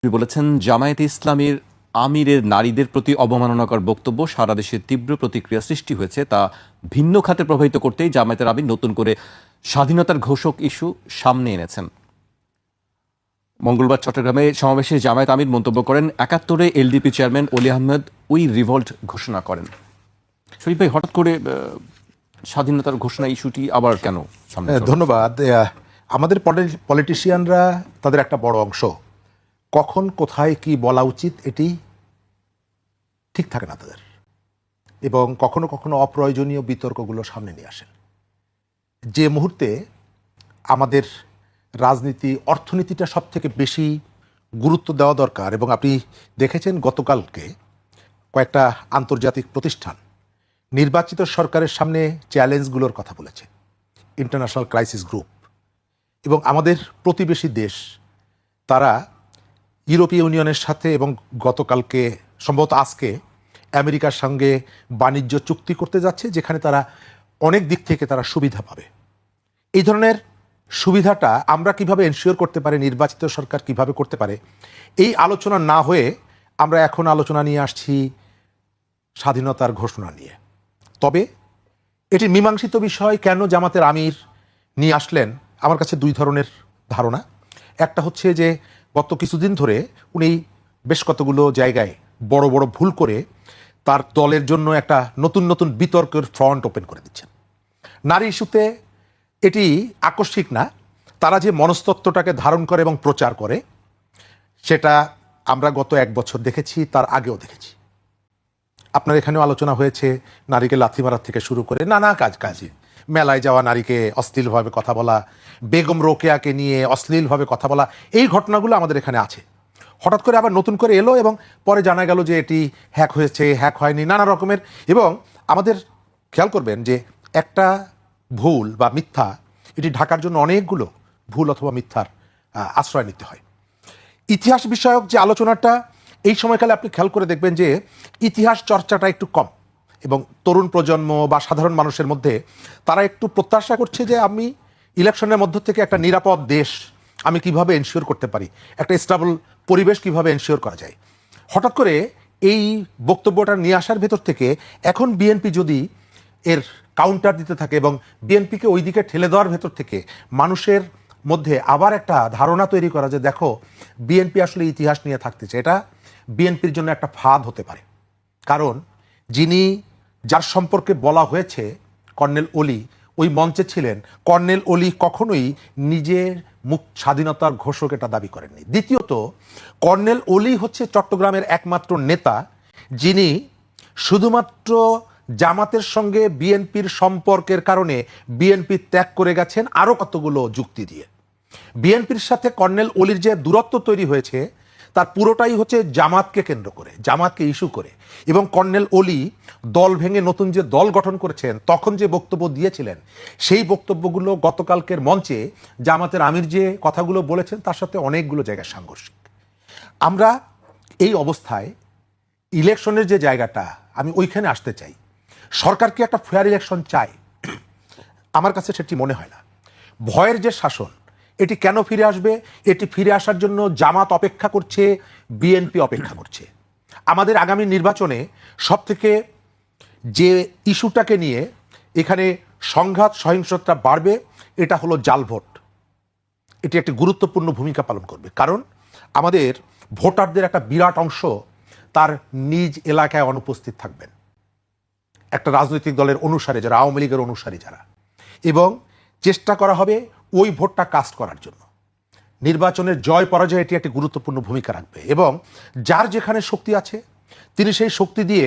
তিনি বলেছেন, জামায়াতে ইসলামীর আমিরের নারীদের প্রতি অবমাননাকর বক্তব্য সারা দেশে তীব্র প্রতিক্রিয়া সৃষ্টি হয়েছে। তা ভিন্ন খাতে প্রভাবিত করতেই জামায়াতের আমির নতুন করে স্বাধীনতার ঘোষক ইস্যু সামনে এনেছেন। মঙ্গলবার চট্টগ্রামে সমাবেশে জামায়াত আমির মন্তব্য করেন, ৭১-এ LDP chairman Oli Ahmed we revolt ঘোষণা করেন। শরীফ ভাই, হঠাৎ করে স্বাধীনতার ঘোষণা ইস্যুটি আবার কেন সামনে? ধন্যবাদ। আমাদের পলিটিশিয়ানরা তাদের একটা বড় অংশ কখন কোথায় কি বলা উচিত এটি ঠিক থাকে না তাদের, এবং কখনো কখনো অপ্রয়োজনীয় বিতর্কগুলো সামনে নিয়ে আসেন। যে মুহূর্তে আমাদের রাজনীতি অর্থনীতিটা সব থেকে বেশি গুরুত্ব দেওয়া দরকার, এবং আপনি দেখেছেন গতকালকে কয়েকটা আন্তর্জাতিক প্রতিষ্ঠান নির্বাচিত সরকারের সামনে চ্যালেঞ্জগুলোর কথা বলেছে। ইন্টারন্যাশনাল ক্রাইসিস গ্রুপ এবং আমাদের প্রতিবেশী দেশ, তারা ইউরোপীয় ইউনিয়নের সাথে এবং গতকালকে সম্ভবত আজকে আমেরিকার সঙ্গে বাণিজ্য চুক্তি করতে যাচ্ছে, যেখানে তারা অনেক দিক থেকে তারা সুবিধা পাবে। এই ধরনের সুবিধাটা আমরা কিভাবে এনশিওর করতে পারি, নির্বাচিত সরকার কিভাবে করতে পারে, এই আলোচনা না হয়ে আমরা এখন আলোচনা নিয়ে আসছি স্বাধীনতার ঘোষণা নিয়ে। তবে এটি মীমাংসিত বিষয় কেন জামাতের আমির নিয়ে আসলেন, আমার কাছে দুই ধরনের ধারণা। একটা হচ্ছে যে গত কিছুদিন ধরে উনি বেশ কতগুলো জায়গায় বড় বড় ভুল করে তার দলের জন্য একটা নতুন নতুন বিতর্কের ফ্রন্ট ওপেন করে দিচ্ছেন। নারী ইস্যুতে এটি আকস্মিক না, তারা যে মনস্তত্ত্বটাকে ধারণ করে এবং প্রচার করে সেটা আমরা গত এক বছর দেখেছি, তার আগেও দেখেছি। আপনার এখানেও আলোচনা হয়েছে নারীকে লাথি মারার থেকে শুরু করে নানা কাজে, মেলায় যাওয়া নারীকে অশ্লীলভাবে কথা বলা, বেগম রোকেয়াকে নিয়ে অশ্লীলভাবে কথা বলা, এই ঘটনাগুলো আমাদের এখানে আছে। হঠাৎ করে আবার নতুন করে এলো এবং পরে জানা গেল যে এটি হ্যাক হয়েছে, হ্যাক হয়নি, নানা রকমের। এবং আমাদের খেয়াল করবেন যে একটা ভুল বা মিথ্যা, এটি ঢাকার জন্য অনেকগুলো ভুল অথবা মিথ্যার আশ্রয় নিতে হয়। ইতিহাস বিষয়ক যে আলোচনাটা এই সময়কালে আপনি খেয়াল করে দেখবেন যে ইতিহাস চর্চাটা একটু কম, এবং তরুণ প্রজন্ম বা সাধারণ মানুষের মধ্যে তারা একটু প্রত্যাশা করছে যে আমি ইলেকশনের মধ্য থেকে একটা নিরাপদ দেশ আমি কিভাবে এনশিওর করতে পারি, একটা স্টেবল পরিবেশ কিভাবে এনশিওর করা যায়। হঠাৎ করে এই বক্তব্যটা নিয়ে আসার ভেতর থেকে এখন বিএনপি যদি এর কাউন্টার দিতে থাকে এবং বিএনপিকে ওই দিকে ঠেলে দেওয়ার ভেতর থেকে মানুষের মধ্যে আবার একটা ধারণা তৈরি করা যে দেখো বিএনপি আসলে ইতিহাস নিয়ে থাকতেছে, এটা বিএনপির জন্য একটা ফাঁদ হতে পারে। কারণ যার সম্পর্কে বলা হয়েছে কর্নেল অলি ওই মঞ্চে ছিলেন, কর্নেল অলি কখনোই নিজের স্বাধীনতার ঘোষক এটা দাবি করেননি। দ্বিতীয়ত, কর্নেল অলি হচ্ছে চট্টগ্রামের একমাত্র নেতা যিনি শুধুমাত্র জামাতের সঙ্গে বিএনপির সম্পর্কের কারণে বিএনপি ত্যাগ করে গেছেন আরও কতগুলো যুক্তি দিয়ে। বিএনপির সাথে কর্নেল অলির যে দূরত্ব তৈরি হয়েছে তার পুরোটাই হচ্ছে জামাতকে কেন্দ্র করে, জামাতকে ইস্যু করে। এবং কর্নেল অলি দল ভেঙে নতুন যে দল গঠন করেছেন তখন যে বক্তব্য দিয়েছিলেন, সেই বক্তব্যগুলো গতকালকের মঞ্চে জামাতের আমির যে কথাগুলো বলেছেন তার সাথে অনেকগুলো জায়গায় সাংঘর্ষিক। আমরা এই অবস্থায় ইলেকশনের যে জায়গাটা, আমি ওইখানে আসতে চাই। সরকার কি একটা ফেয়ার ইলেকশন চায়? আমার কাছে সেটি মনে হয় না। ভয়ের যে শাসন, এটি কেন ফিরে আসবে? এটি ফিরে আসার জন্য জামাত অপেক্ষা করছে, বিএনপি অপেক্ষা করছে। আমাদের আগামী নির্বাচনে সবথেকে যে ইস্যুটাকে নিয়ে এখানে সংঘাত সহিংসতা বাড়বে, এটা হলো জাল ভোট। এটি একটি গুরুত্বপূর্ণ ভূমিকা পালন করবে, কারণ আমাদের ভোটারদের একটা বিরাট অংশ তার নিজ এলাকায় অনুপস্থিত থাকবেন, একটা রাজনৈতিক দলের অনুসারী যারা, আওয়ামী লীগের অনুসারী যারা, এবং চেষ্টা করা হবে ওই ভোটটা কাস্ট করার জন্য। নির্বাচনের জয় পরাজয় এটি একটি গুরুত্বপূর্ণ ভূমিকা রাখবে, এবং যার যেখানে শক্তি আছে তিনি সেই শক্তি দিয়ে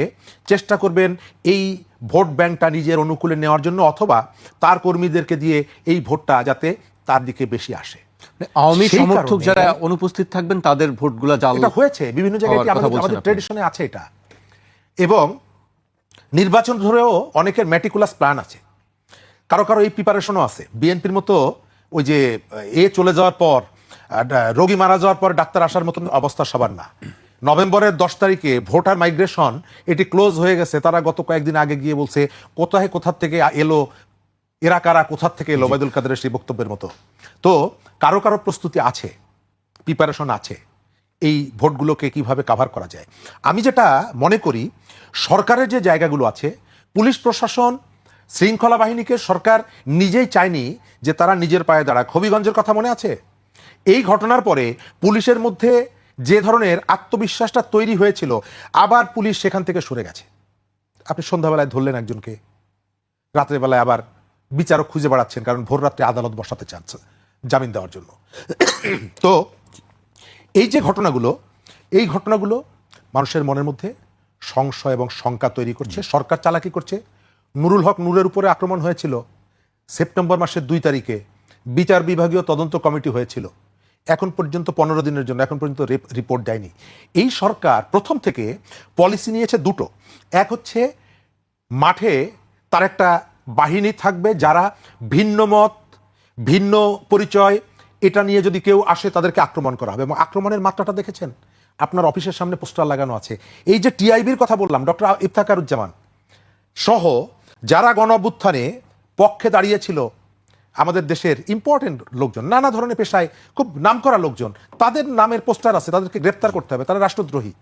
চেষ্টা করবেন এই ভোট ব্যাংকটা নিজের অনুকূলে নেওয়ার জন্য, অথবা তার কর্মীদেরকে দিয়ে এই ভোটটা যাতে তার দিকে বেশি আসে। আওয়ামী সমর্থক যারা অনুপস্থিত থাকবেন তাদের ভোটগুলো জাল হয়েছে বিভিন্ন জায়গায়, আমাদের ট্রেডিশনে আছে এটা। এবং নির্বাচন ধরেও অনেকের ম্যাটিকুলাস প্ল্যান আছে, কারো কারো এই প্রিপারেশনও আছে। বিএনপির মতো ওই যে চলে যাওয়ার পর, রোগী মারা যাওয়ার পর ডাক্তার আসার মতন অবস্থা সবার না। নভেম্বরের 10 তারিখে ভোটার মাইগ্রেশন এটি ক্লোজ হয়ে গেছে, তারা গত কয়েকদিন আগে গিয়ে বলছে কোথা থেকে এলো, এরা কারা, কোথা থেকে এলো, ওবায়দুল কাদেরের সেই বক্তব্যের মতো। তো কারো কারো প্রস্তুতি আছে, প্রিপারেশন আছে, এই ভোটগুলোকে কিভাবে কাভার করা যায়। আমি যেটা মনে করি, সরকারের যে জায়গাগুলো আছে, পুলিশ প্রশাসন, শৃঙ্খলা বাহিনীকে সরকার নিজেই চায়নি যে তারা নিজের পায়ে দাঁড়াক। হবিগঞ্জের কথা মনে আছে? এই ঘটনার পরে পুলিশের মধ্যে যে ধরনের আত্মবিশ্বাসটা তৈরি হয়েছিল, আবার পুলিশ সেখান থেকে সরে গেছে। আপনি সন্ধ্যাবেলায় ধরলেন একজনকে, রাতের বেলায় আবার বিচারক খুঁজে বেড়াচ্ছেন, কারণ ভোর রাত্রে আদালত বসাতে চাচ্ছে জামিন দেওয়ার জন্য। তো এই যে ঘটনাগুলো, এই ঘটনাগুলো মানুষের মনের মধ্যে সংশয় এবং শঙ্কা তৈরি করছে। সরকার চালাকি করছে। নুরুল হক নূরের উপরে আক্রমণ হয়েছিল সেপ্টেম্বর মাসের 2 তারিখে, বিচার বিভাগীয় তদন্ত কমিটি হয়েছিল, এখন পর্যন্ত 15 দিনের জন্য এখন পর্যন্ত রিপোর্ট দেয়নি। এই সরকার প্রথম থেকে পলিসি নিয়েছে দুটো। এক হচ্ছে মাঠে তার একটা বাহিনী থাকবে যারা ভিন্ন মত, ভিন্ন পরিচয়, এটা নিয়ে যদি কেউ আসে তাদেরকে আক্রমণ করা হবে। এবং আক্রমণের মাত্রাটা দেখেছেন, আপনার অফিসের সামনে পোস্টার লাগানো আছে। এই যে টিআইবির কথা বললাম, ডক্টর ইফতেখারুজ্জামান সহ যারা গণ অভ্যুত্থানে পক্ষে দাঁড়িয়েছিল, আমাদের দেশের ইম্পর্টেন্ট লোকজন, নানা ধরনের পেশায় খুব নামকরা লোকজন, তাদের নামের পোস্টার আছে। তাদেরকে গ্রেপ্তার করতে হবে, তারা রাষ্ট্রদ্রোহী।